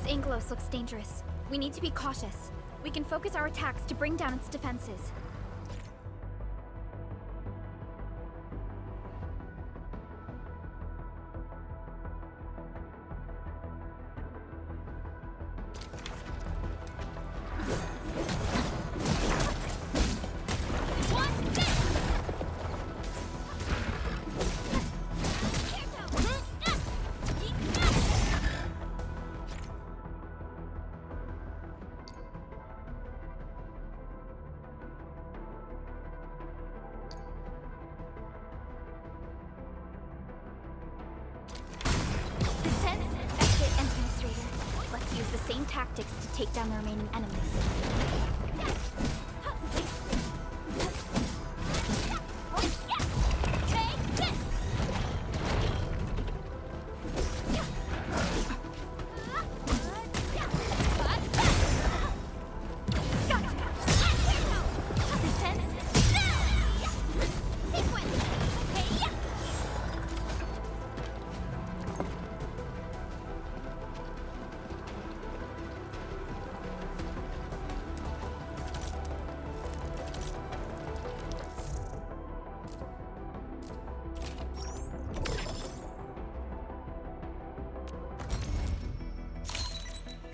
Angelos looks dangerous. We need to be cautious. We can focus our attacks to bring down its defenses. Let's use the same tactics to take down the remaining enemies.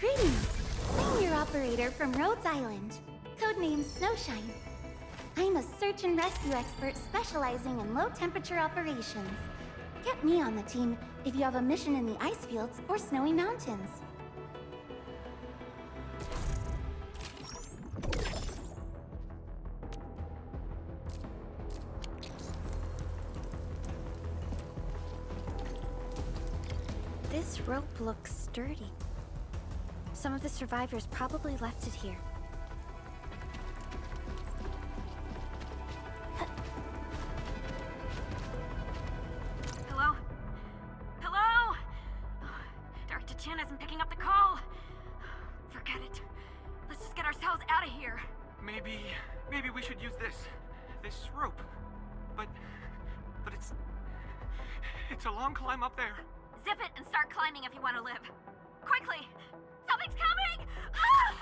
Greetings! I'm your operator from Rhodes Island, codenamed Snowshine. I'm a search and rescue expert specializing in low-temperature operations. Get me on the team if you have a mission in the ice fields or snowy mountains. This rope looks sturdy. Some of the survivors probably left it here. Hello? Hello? Director Chin isn't picking up the call. Forget it. Let's just get ourselves out of here. Maybe we should use this rope. But it's a long climb up there. Zip it and start climbing if you want to live. Quickly! Something's coming! Ah!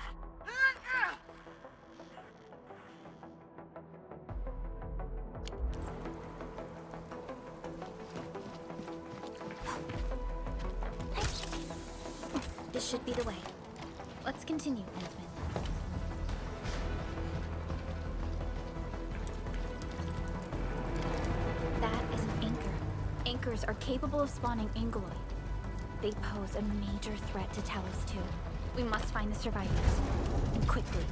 This should be the way. Let's continue, Endfield. That is an anchor. Anchors are capable of spawning Angeloi. They pose a major threat to Talos too. We must find the survivors. And quickly.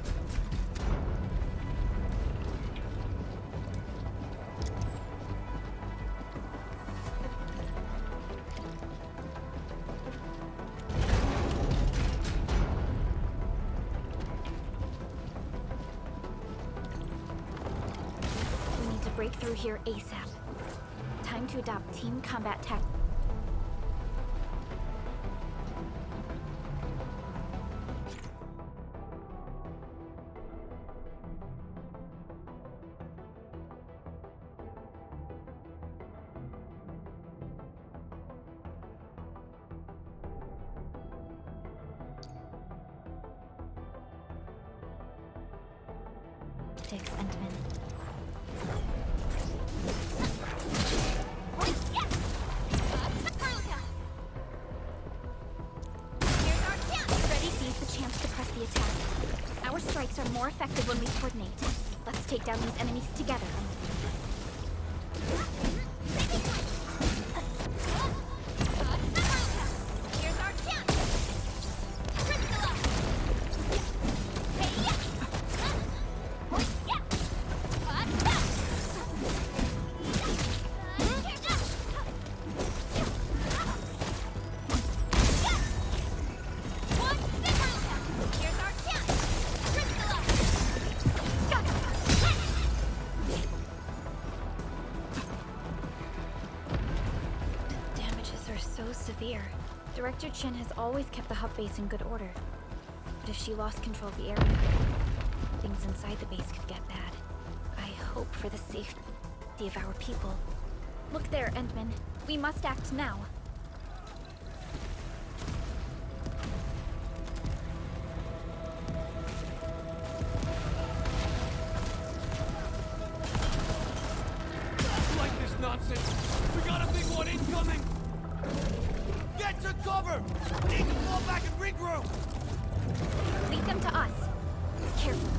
We need to break through here ASAP. Time to adopt team combat tactics. Endman. Freddy sees the chance to press the attack. Our strikes are more effective when we coordinate. Let's take down these enemies together. Severe. Director Chin has always kept the hub base in good order. But if she lost control of the area, things inside the base could get bad. I hope for the safety of our people. Look there, Endman. We must act now. One incoming! Get to cover! Need to fall back and regroup! Lead them to us. Careful.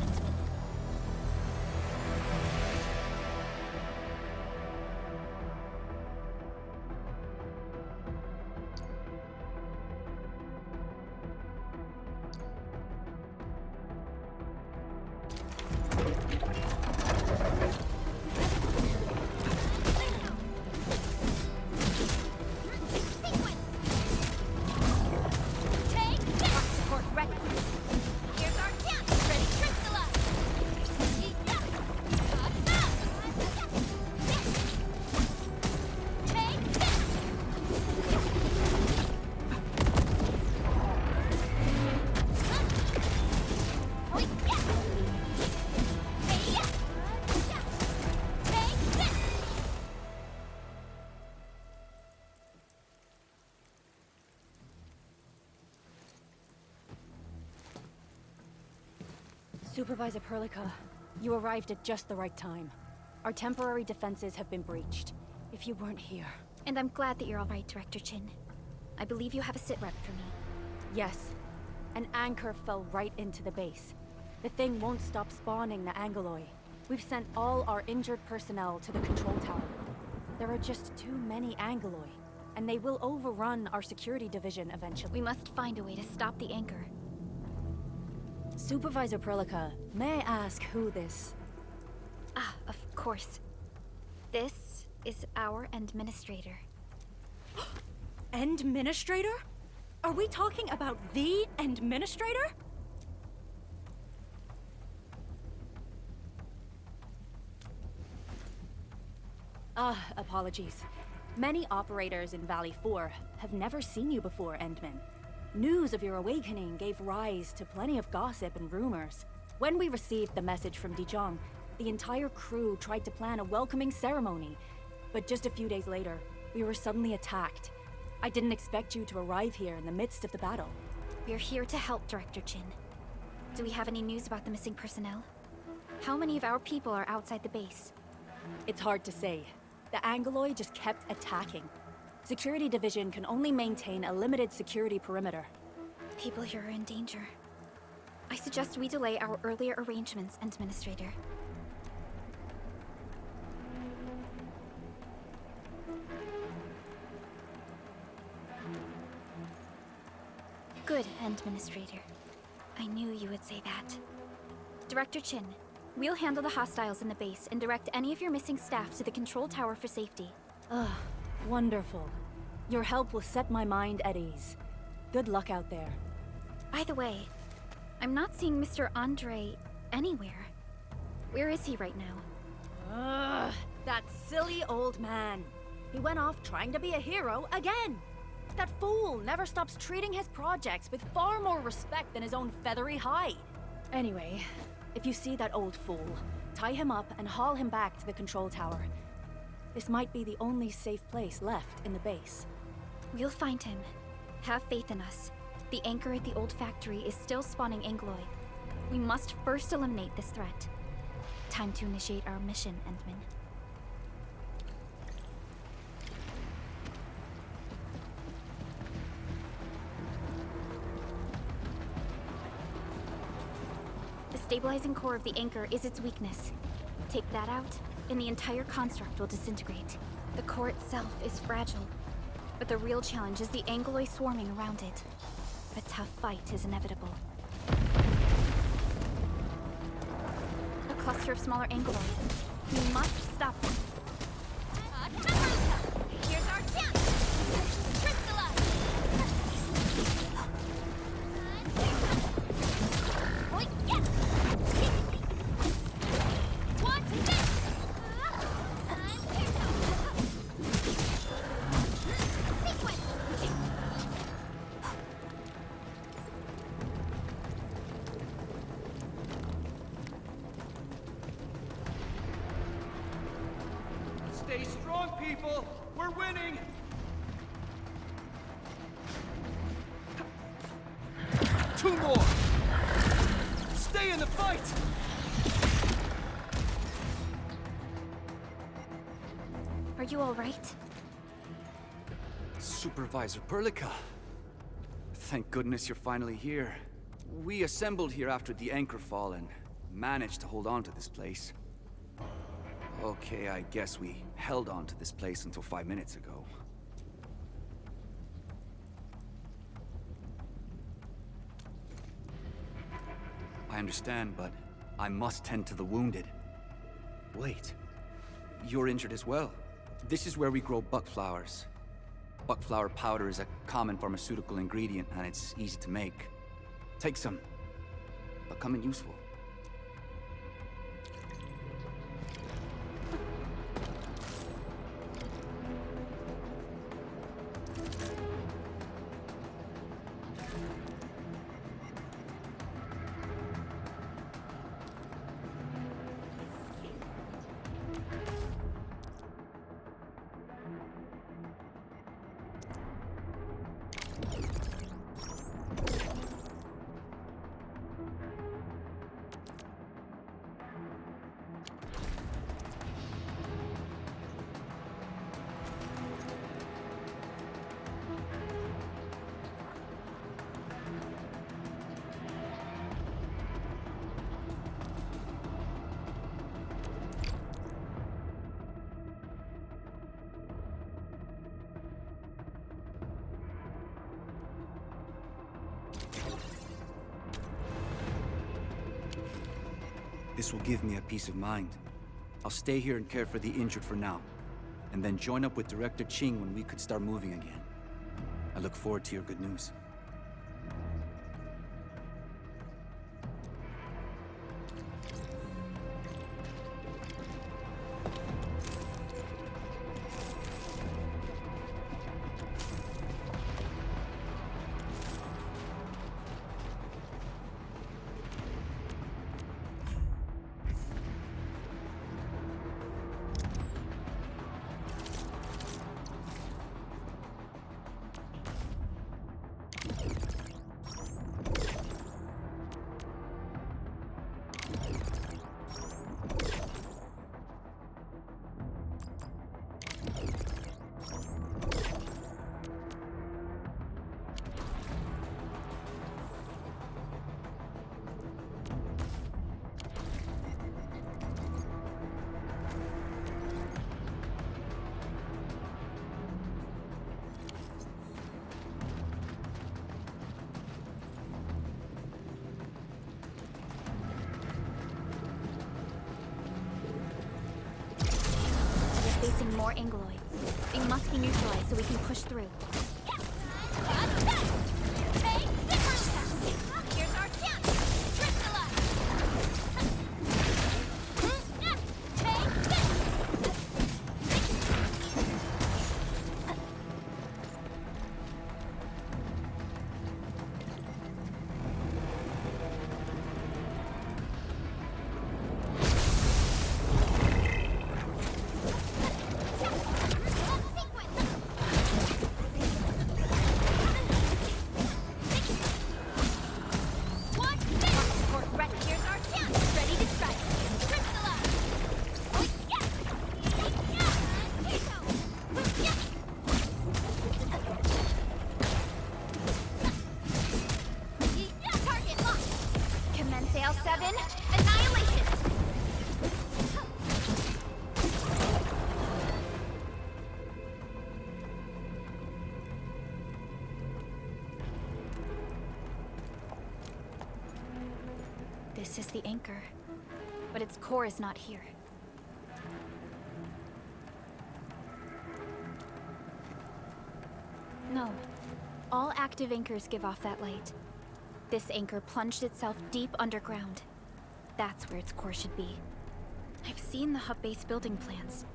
Supervisor Perlica, you arrived at just the right time. Our temporary defenses have been breached. If you weren't here... And I'm glad that you're all right, Director Chin. I believe you have a sit rep for me. Yes. An anchor fell right into the base. The thing won't stop spawning the Angoloi. We've sent all our injured personnel to the control tower. There are just too many Angoloi, and they will overrun our security division eventually. We must find a way to stop the anchor. Supervisor Perlica, may I ask who this... Ah, of course. This is our administrator. Administrator? Are we talking about the administrator? Apologies. Many operators in Valley 4 have never seen you before, Endman. News of your awakening gave rise to plenty of gossip and rumors. When we received the message from Dijon, the entire crew tried to plan a welcoming ceremony. But just a few days later, we were suddenly attacked. I didn't expect you to arrive here in the midst of the battle. We're here to help, Director Chin. Do we have any news about the missing personnel? How many of our people are outside the base? It's hard to say. The Angoloi just kept attacking. Security Division can only maintain a limited security perimeter. People here are in danger. I suggest we delay our earlier arrangements, Administrator. Good, Administrator. I knew you would say that. Director Chin, we'll handle the hostiles in the base and direct any of your missing staff to the control tower for safety. Wonderful. Your help will set my mind at ease. Good luck out there. By the way, I'm not seeing Mr. Andre anywhere. Where is he right now? That silly old man. He went off trying to be a hero again. That fool never stops treating his projects with far more respect than his own feathery hide. Anyway, if you see that old fool, tie him up and haul him back to the control tower. This might be the only safe place left in the base. We'll find him. Have faith in us. The anchor at the old factory is still spawning Angoloi. We must first eliminate this threat. Time to initiate our mission, Endman. The stabilizing core of the anchor is its weakness. Take that out, and the entire construct will disintegrate. The core itself is fragile, but the real challenge is the Angoloi swarming around it. A tough fight is inevitable. A cluster of smaller Angoloi. We must stop them. Here's our chance! Crystallize! Oh, yes! What's this? Sequence! Stay strong, people! We're winning! Two more! Stay in the fight! Are you all right? Supervisor Perlica. Thank goodness you're finally here. We assembled here after the anchor fall and managed to hold on to this place. Okay, I guess we held on to this place until 5 minutes ago. I understand, but I must tend to the wounded. Wait, you're injured as well. This is where we grow buckflowers. Buckflower powder is a common pharmaceutical ingredient, and it's easy to make. Take some. Become useful. This will give me a peace of mind. I'll stay here and care for the injured for now, and then join up with Director Ching when we could start moving again. I look forward to your good news. Facing more Angloid. They must be neutralized so we can push through. Here's our chance! Dristula! This is the anchor, but its core is not here. No. All active anchors give off that light. This anchor plunged itself deep underground. That's where its core should be. I've seen the hub base building plans.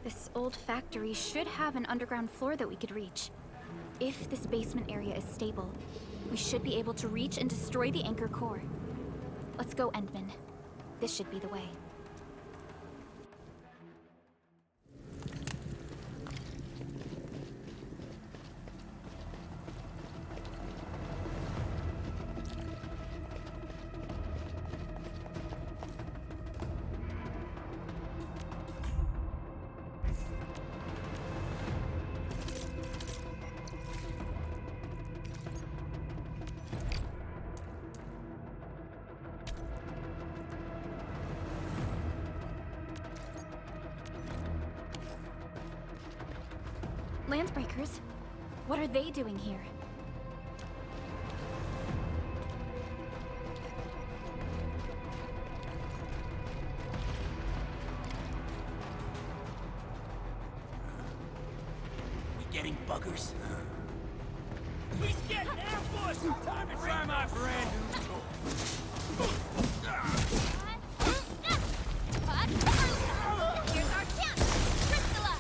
This old factory should have an underground floor that we could reach. If this basement area is stable, we should be able to reach and destroy the anchor core. Let's go, Endman. This should be the way. Landbreakers? What are they doing here? We getting buggers? He's getting ambushed! Time to try my brand new toy. Here's our chance! Crystalla!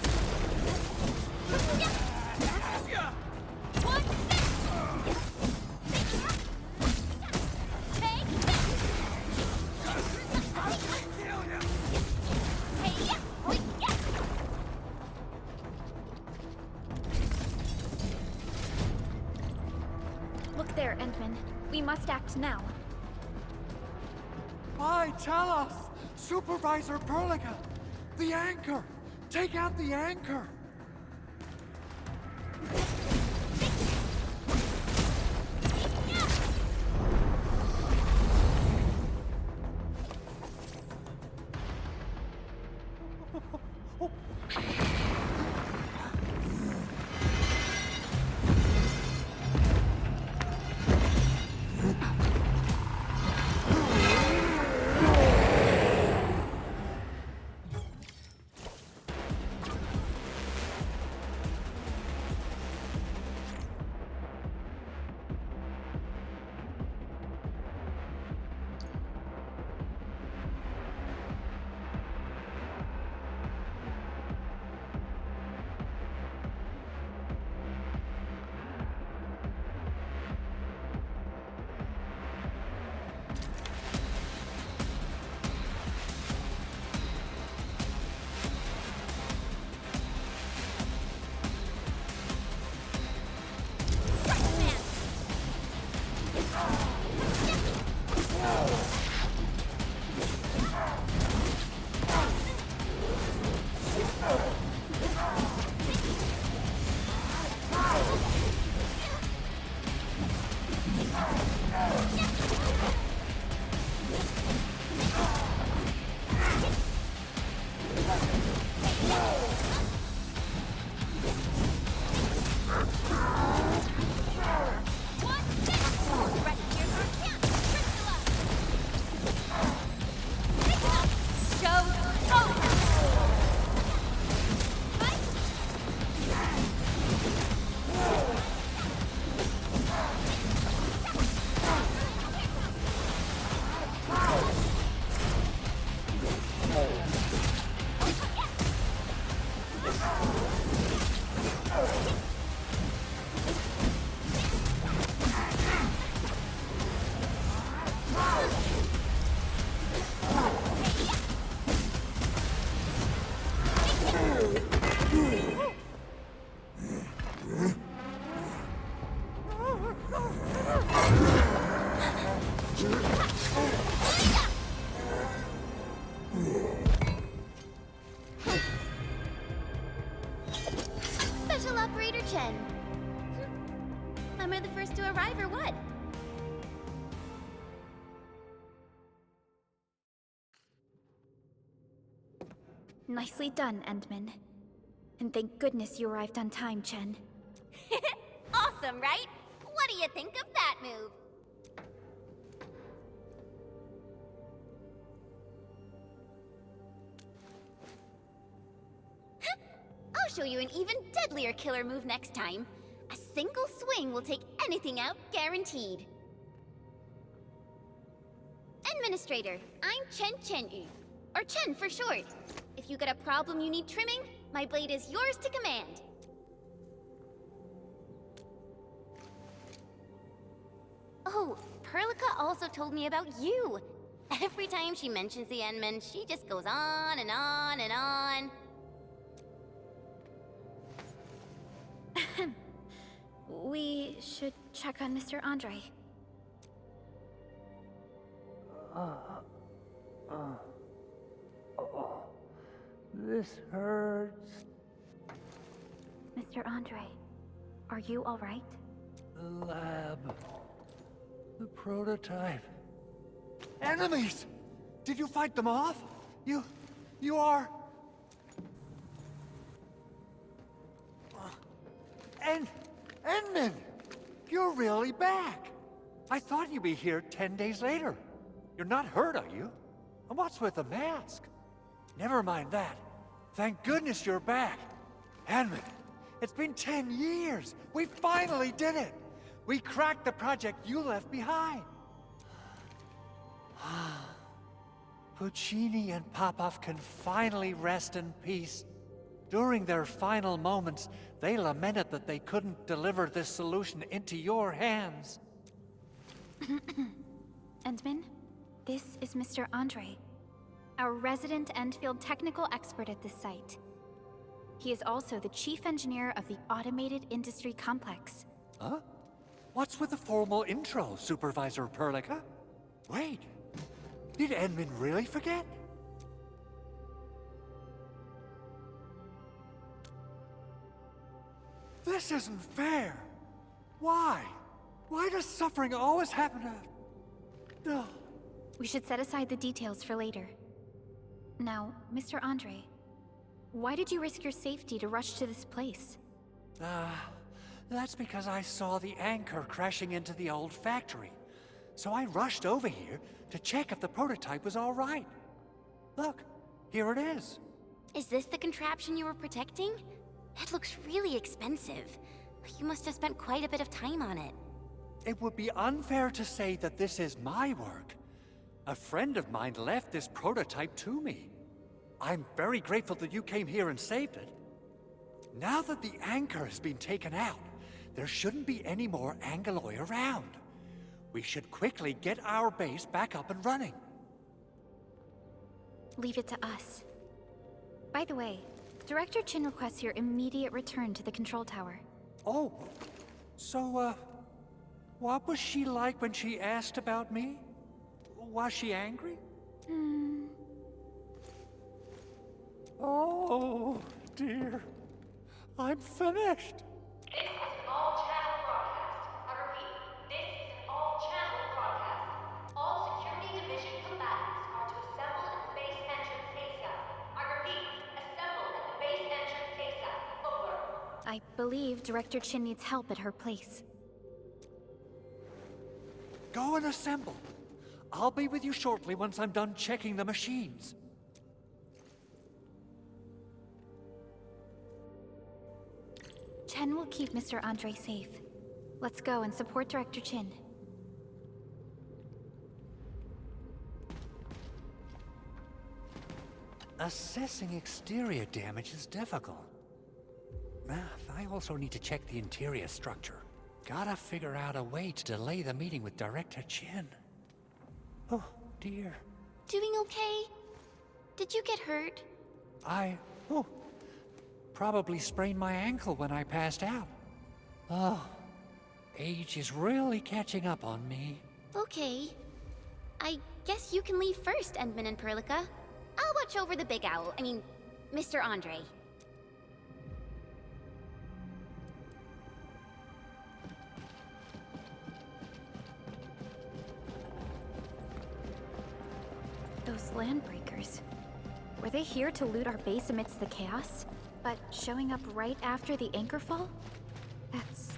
One, take this! Look there, Endman. We must act now. Why, tell us! Supervisor Perlica! The anchor! Take out the anchor! Special Operator Chen. Am I the first to arrive or what? Nicely done, Endman. And thank goodness you arrived on time, Chen. Awesome, right? What do you think of that move? I'll show you an even deadlier killer move next time. A single swing will take anything out, guaranteed. Administrator, I'm Chen Chen-yu, or Chen for short. If you got a problem you need trimming, my blade is yours to command. Oh, Perlica also told me about you. Every time she mentions the Endman, she just goes on and on and on. We should check on Mr. Andre. This hurts. Mr. Andre, are you all right? The lab. The prototype. Enemies! Did you fight them off? You are... Endman! You're really back! I thought you'd be here 10 days later. You're not hurt, are you? And what's with the mask? Never mind that. Thank goodness you're back. Endman, it's been 10 years. We finally did it. We cracked the project you left behind. Puccini and Popov can finally rest in peace. During their final moments, they lamented that they couldn't deliver this solution into your hands. Endman, this is Mr. Andre, our resident Endfield technical expert at this site. He is also the chief engineer of the Automated Industry Complex. Huh? What's with the formal intro, Supervisor Perlica? Wait, did Endman really forget? This isn't fair. Why? Why does suffering always happen to... Ugh. We should set aside the details for later. Now, Mr. Andre, why did you risk your safety to rush to this place? That's because I saw the anchor crashing into the old factory. So I rushed over here to check if the prototype was all right. Look, here it is. Is this the contraption you were protecting? It looks really expensive. You must have spent quite a bit of time on it. It would be unfair to say that this is my work. A friend of mine left this prototype to me. I'm very grateful that you came here and saved it. Now that the anchor has been taken out, there shouldn't be any more Angaloi around. We should quickly get our base back up and running. Leave it to us. By the way, Director Chin requests your immediate return to the control tower. Oh, so, what was she like when she asked about me? Was she angry? Oh, dear. I'm finished. This is an all-channel broadcast. I repeat, this is an all-channel broadcast. All security division combatants are to assemble at the base entrance ASAP. I repeat, assemble at the base entrance ASAP. Over. I believe Director Chin needs help at her place. Go and assemble. I'll be with you shortly once I'm done checking the machines. Chen will keep Mr. Andre safe. Let's go and support Director Chin. Assessing exterior damage is difficult. I also need to check the interior structure. Gotta figure out a way to delay the meeting with Director Chin. Oh, dear. Doing okay? Did you get hurt? Probably sprained my ankle when I passed out. Oh, age is really catching up on me. Okay. I guess you can leave first, Endman and Perlica. I'll watch over the big owl. Mr. Andre. Those landbreakers. Were they here to loot our base amidst the chaos? But showing up right after the anchor fall? That's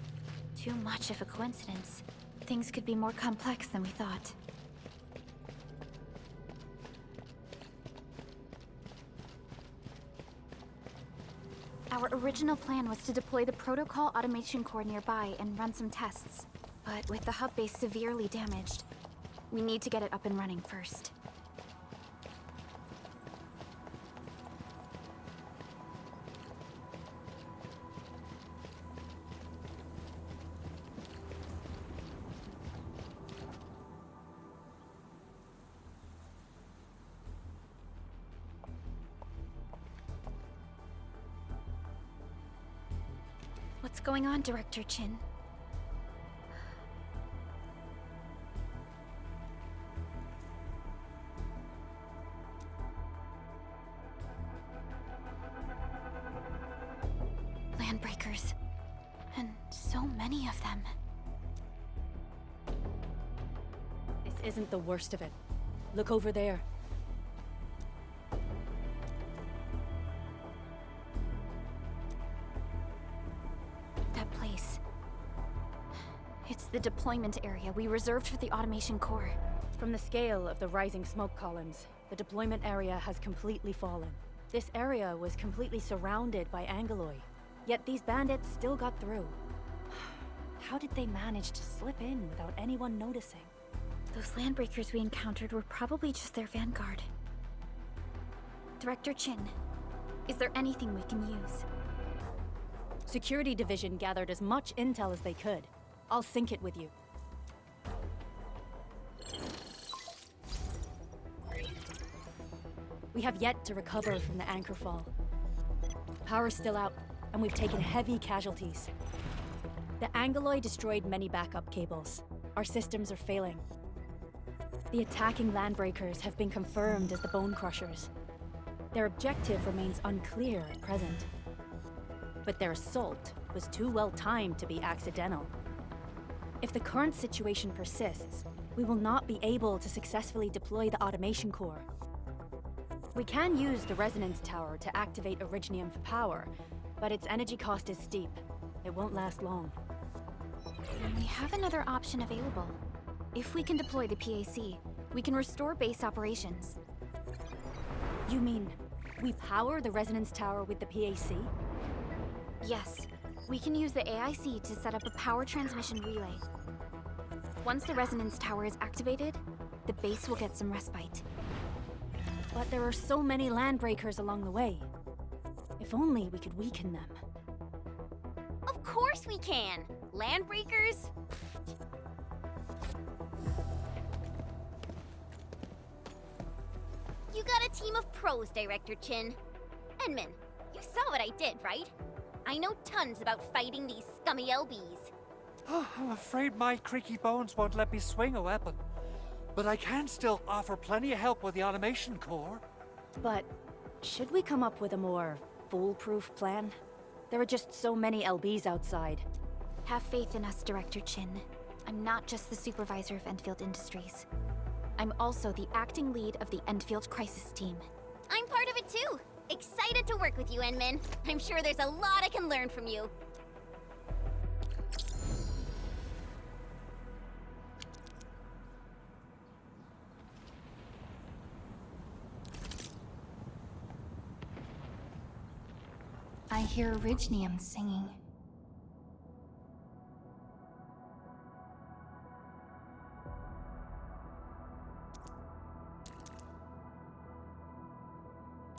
too much of a coincidence. Things could be more complex than we thought. Our original plan was to deploy the protocol automation core nearby and run some tests. But with the hub base severely damaged, we need to get it up and running first. What's going on, Director Chin? Landbreakers. And so many of them. This isn't the worst of it. Look over there. That It's the deployment area we reserved for the automation core. From the scale of the rising smoke columns, the deployment area has completely fallen. This area was completely surrounded by Angeloi, yet these bandits still got through. How did they manage to slip in without anyone noticing? Those landbreakers we encountered were probably just their vanguard. Director Chin, is there anything we can use? Security Division gathered as much intel as they could. I'll sync it with you. We have yet to recover from the anchor fall. Power's still out, and we've taken heavy casualties. The Angeloi destroyed many backup cables. Our systems are failing. The attacking landbreakers have been confirmed as the Bone Crushers. Their objective remains unclear at present. But their assault was too well timed to be accidental. If the current situation persists, we will not be able to successfully deploy the automation core. We can use the resonance tower to activate Originium for power, but its energy cost is steep. It won't last long. We have another option available. If we can deploy the PAC, we can restore base operations. You mean, we power the resonance tower with the PAC? Yes, we can use the AIC to set up a power transmission relay. Once the resonance tower is activated, the base will get some respite. But there are so many landbreakers along the way. If only we could weaken them. Of course we can! Landbreakers? You got a team of pros, Director Chin. Edmund, you saw what I did, right? I know tons about fighting these scummy LBs. I'm afraid my creaky bones won't let me swing a weapon. But I can still offer plenty of help with the automation core. But should we come up with a more foolproof plan? There are just so many LBs outside. Have faith in us, Director Chin. I'm not just the supervisor of Endfield Industries. I'm also the acting lead of the Endfield Crisis Team. I'm part of it too. Excited to work with you, Enmin. I'm sure there's a lot I can learn from you. I hear Originium singing.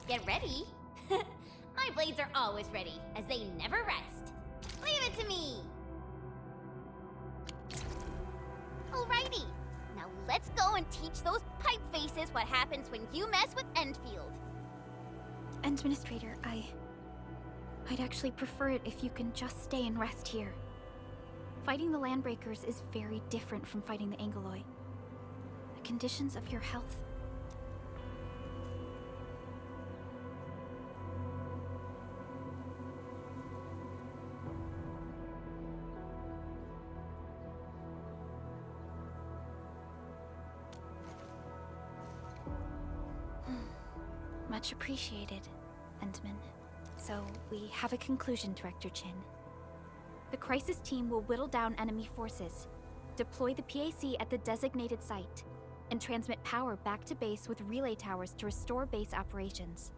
Get ready. My blades are always ready, as they never rest. Leave it to me! Alrighty, now let's go and teach those pipe faces what happens when you mess with Endfield. Administrator, I'd actually prefer it if you can just stay and rest here. Fighting the Landbreakers is very different from fighting the Angeloi. The conditions of your health... Much appreciated, Endman. So, we have a conclusion, Director Chin. The Crisis Team will whittle down enemy forces, deploy the PAC at the designated site, and transmit power back to base with relay towers to restore base operations.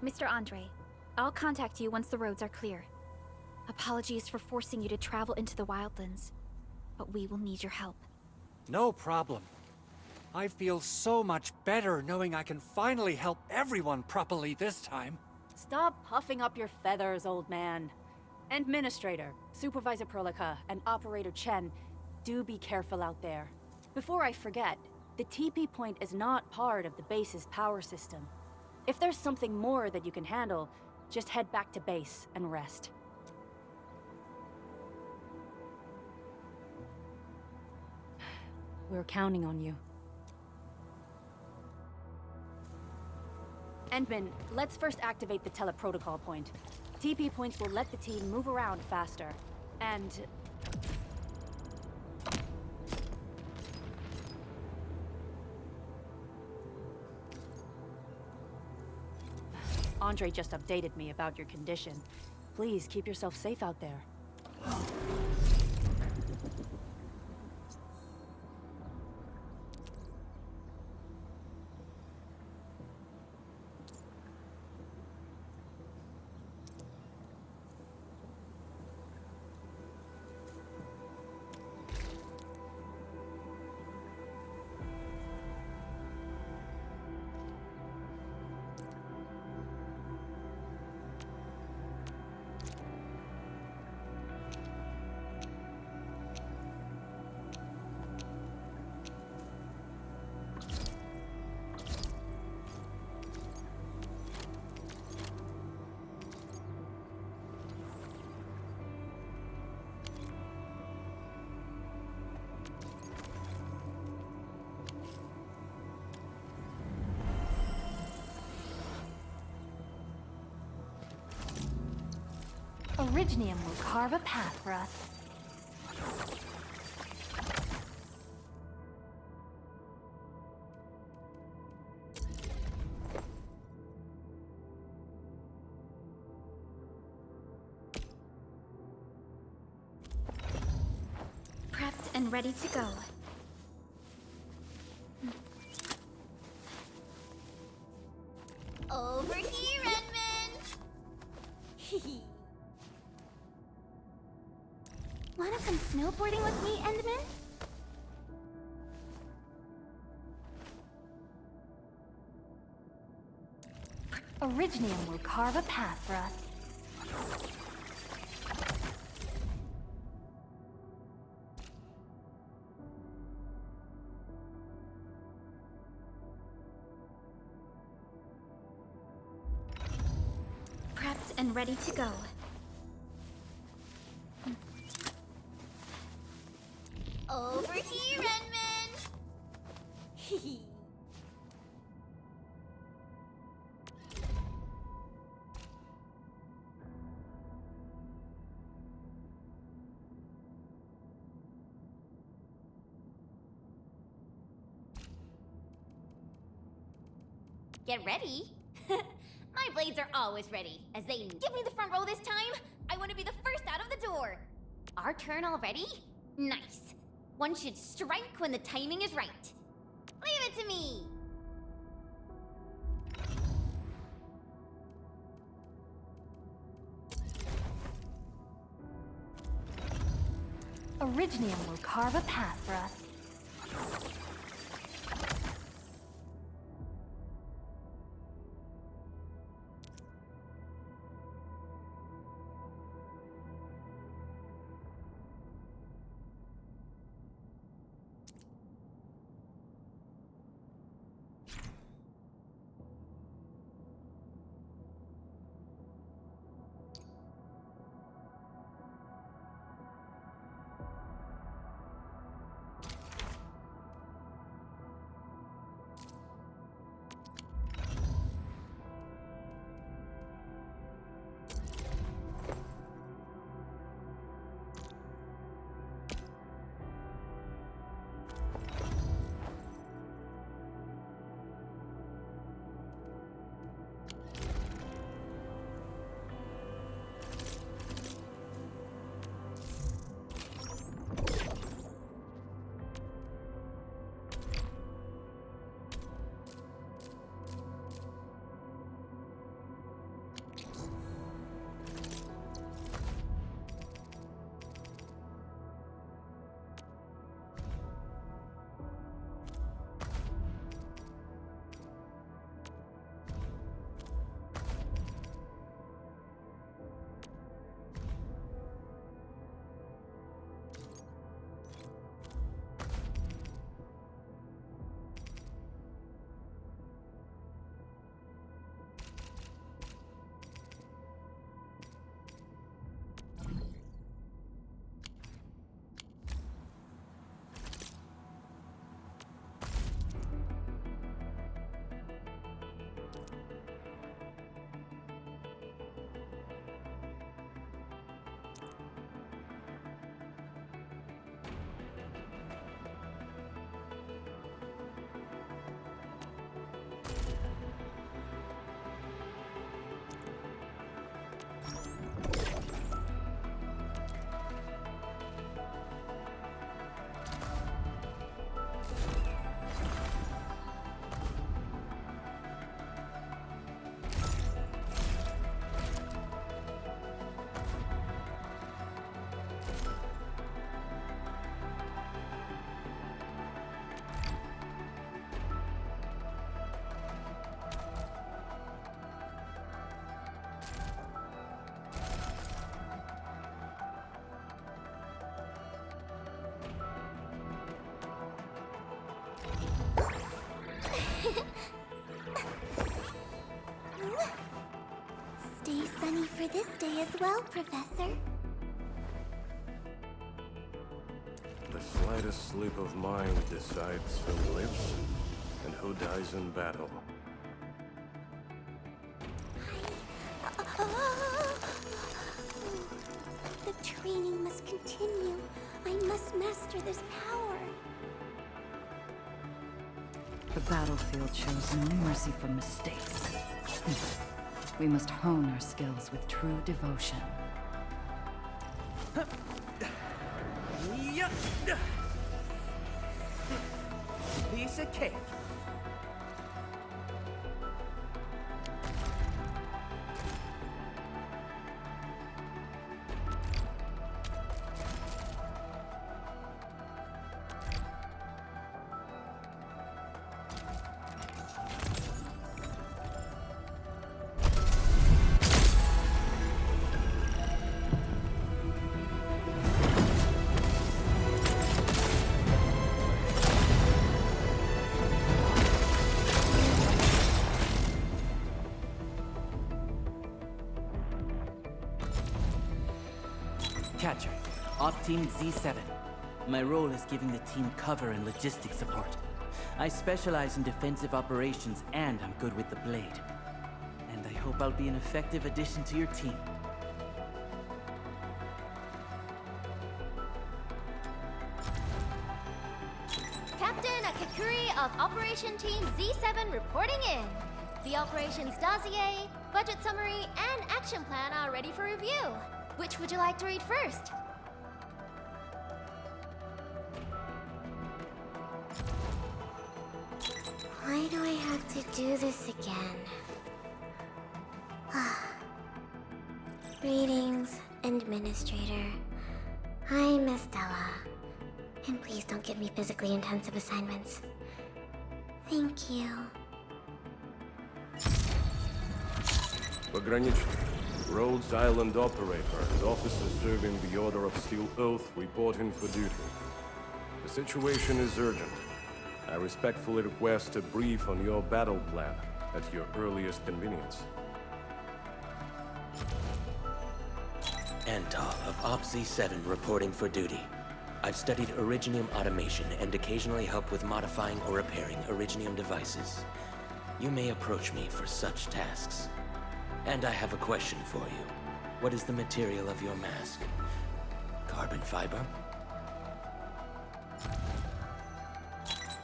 Mr. Andre, I'll contact you once the roads are clear. Apologies for forcing you to travel into the wildlands, but we will need your help. No problem. I feel so much better knowing I can finally help everyone properly this time. Stop puffing up your feathers, old man. Administrator, Supervisor Prolica, and Operator Chen, do be careful out there. Before I forget, the TP point is not part of the base's power system. If there's something more that you can handle, just head back to base and rest. We're counting on you. Endman, let's first activate the teleprotocol point. TP points will let the team move around faster. And... Andre just updated me about your condition. Please keep yourself safe out there. Originium will carve a path for us. Prepped and ready to go. Over here, Edmund! Wanna come snowboarding with me, Endman? Originium will carve a path for us. Prepped and ready to go. Over here, Edmund! Get ready? My blades are always ready. As they give me the front row this time, I want to be the first out of the door. Our turn already? Nice. One should strike when the timing is right. Leave it to me! Originium will carve a path for us. Stay sunny for this day as well, Professor. The slightest slip of mind decides who lives and who dies in battle. must master this power. The battlefield shows no mercy for mistakes. We must hone our skills with true devotion. Piece of cake. Catcher, Op Team Z7. My role is giving the team cover and logistics support. I specialize in defensive operations and I'm good with the blade. And I hope I'll be an effective addition to your team. Captain Akakuri of Operation Team Z7 reporting in. The operations dossier, budget summary, and action plan are ready for review. Which would you like to read first? Why do I have to do this again? Greetings, Administrator. I'm Estella. And please don't give me physically intensive assignments. Thank you. Пограничник, Rhodes Island operator and officers serving the Order of Steel Oath reporting for duty. The situation is urgent. I respectfully request a brief on your battle plan at your earliest convenience. Antal of Op Z7 reporting for duty. I've studied Originium automation and occasionally help with modifying or repairing Originium devices. You may approach me for such tasks. And I have a question for you. What is the material of your mask? Carbon fiber?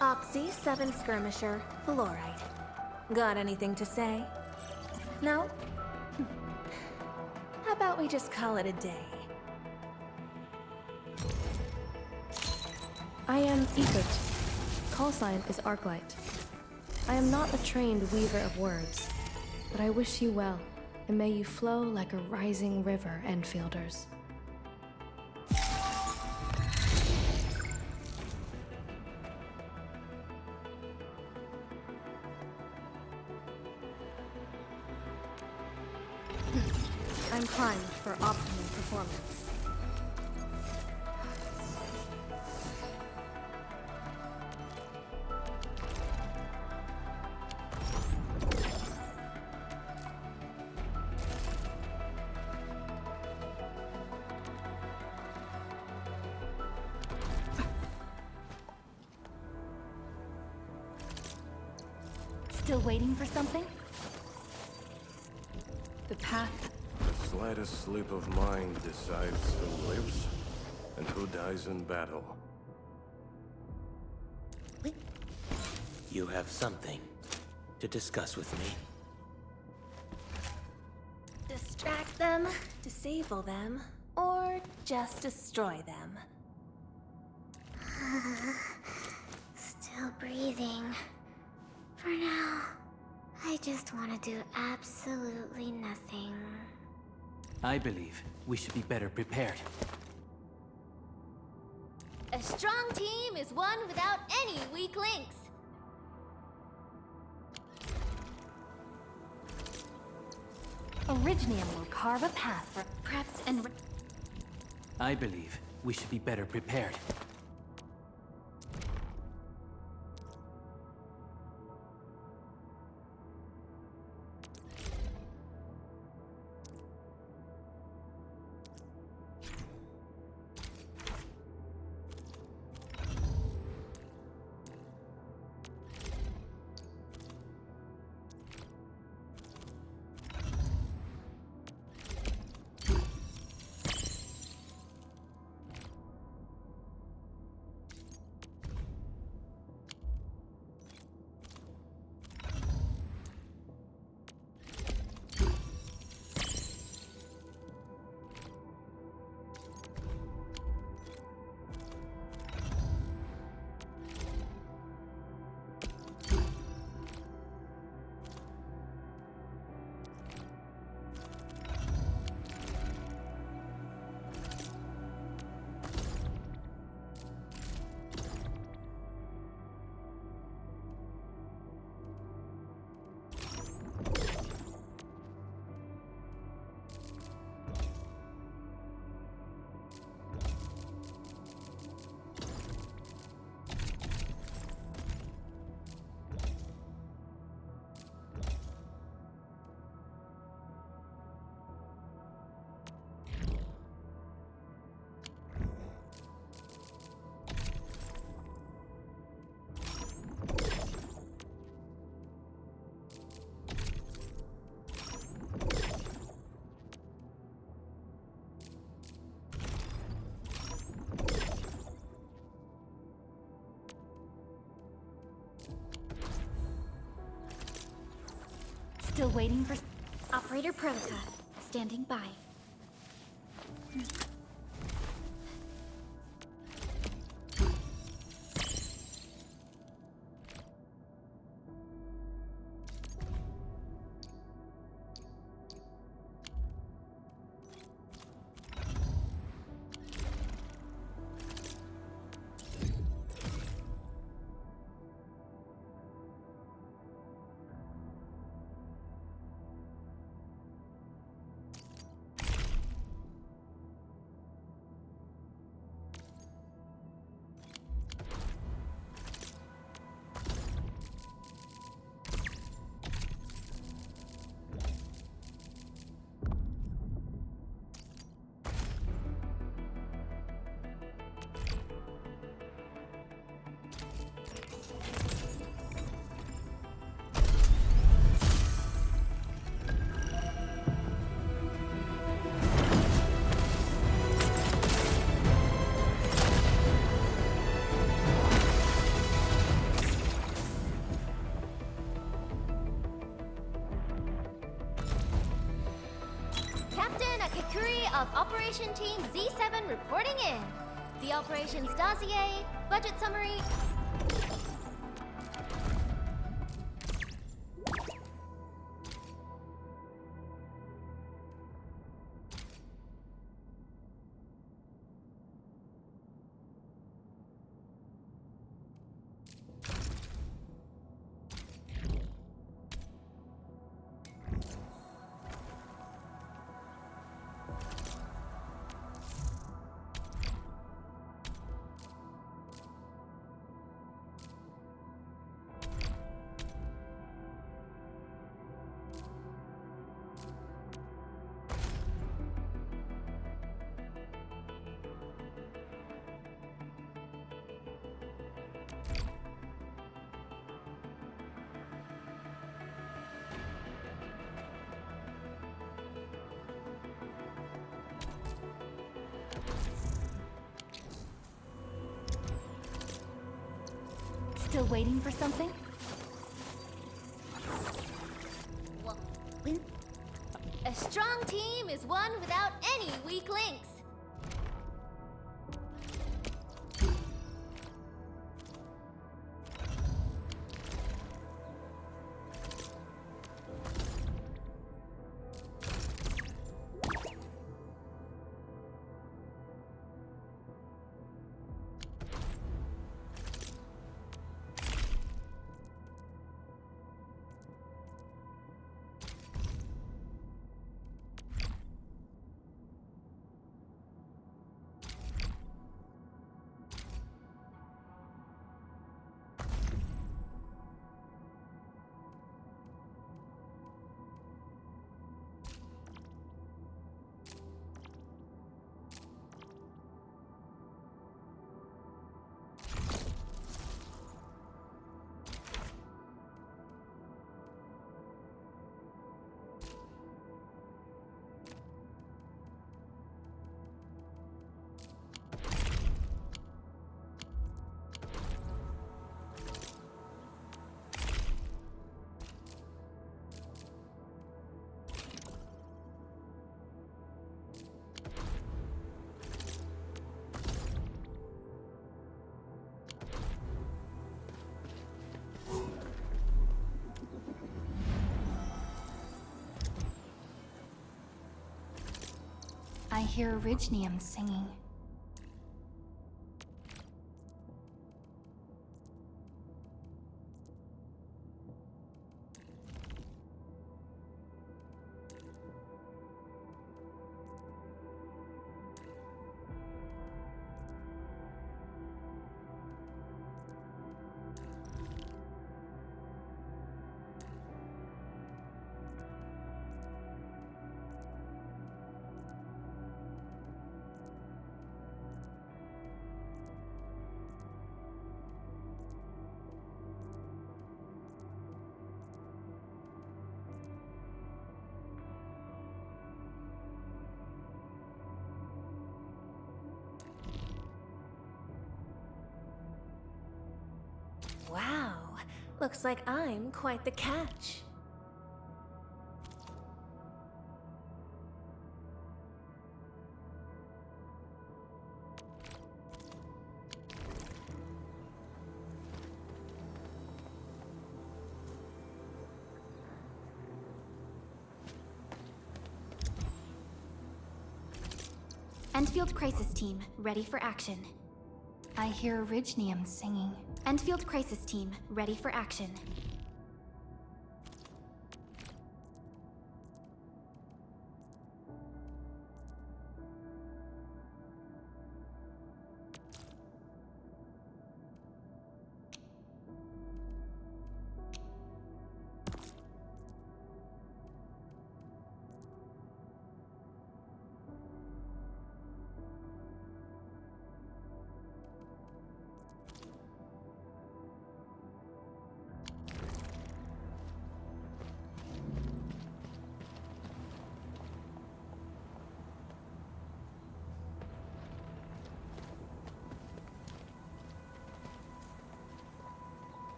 Op Z7 skirmisher, fluoride. Got anything to say? No? How about we just call it a day? I am Ekert. Call sign is Arknight. I am not a trained weaver of words, but I wish you well, and may you flow like a rising river, Enfielders. I'm primed for optimal performance. Still waiting for something? The path. The slightest slip of mine decides who lives and who dies in battle. You have something to discuss with me. Distract them, disable them, or just destroy them? Still breathing. For now, I just want to do absolutely nothing. I believe we should be better prepared. A strong team is one without any weak links. Originium will carve a path for preps and... I believe we should be better prepared. Still waiting for... Operator Protica, standing by. Of Operation Team Z7 reporting in. The operations dossier, budget summary. Still waiting for something? A strong team is one without any weak links. I hear Orignium singing. Wow, looks like I'm quite the catch. Endfield Crisis Team, ready for action. I hear Originium singing. Endfield Crisis Team, ready for action.